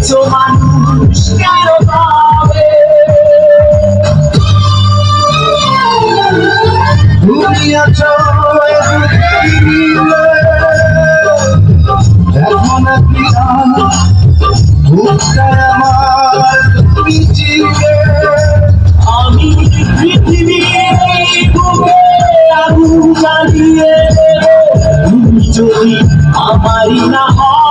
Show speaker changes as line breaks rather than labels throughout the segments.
দেখছো মানুষ কেন ভাবে দুনিয়া চলে দেখো না কি ভুলটায় আমার তুমি চিকে আমি পৃথিবীর বুকে আগুন জ্বালিয়ে তুমি যদি আমারই না হও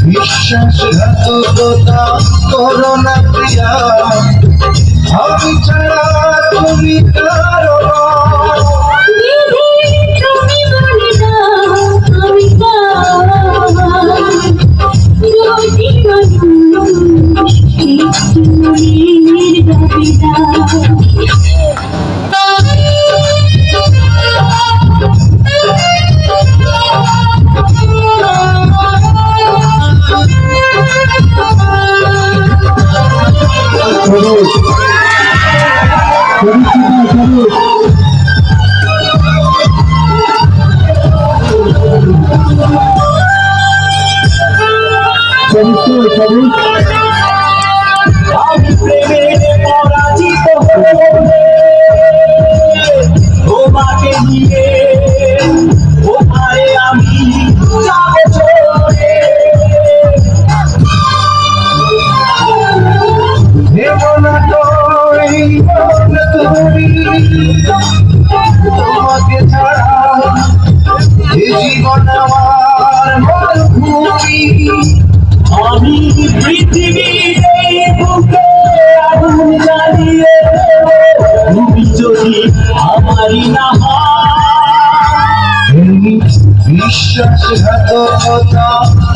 বিশ্বাসঘাতকতা করো না প্রিয়া আমি ছাড়া তুমি কারো আমি প্রেমে পরাজিত হয়ে তোমাকে নিয়ে ওখানে আমি যাব চলে দেবনা তুমি তোমাকে ছাড়া এ জীবন আমার মরুভূমি আমি পৃথিবীর বুকে আগুন জ্বালিয়ে তুমি যদি আমারই না হয় বিশ্বাসঘাতকতা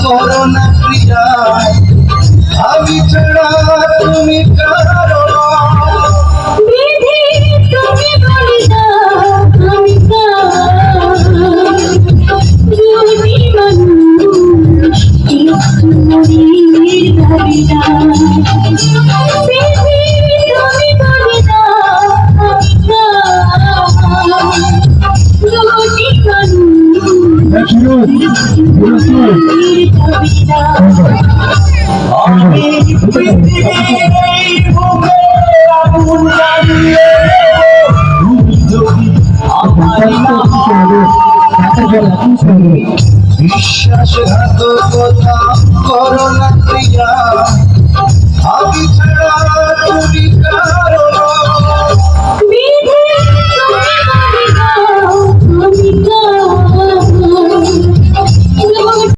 করো না প্রিয়া আমি ছাড়া তুমি কারো আমি পৃথিবীর বুকে আগুন জ্বালিয়ে তুমি যদি আমারই না হয় বিশ্বাসঘাতক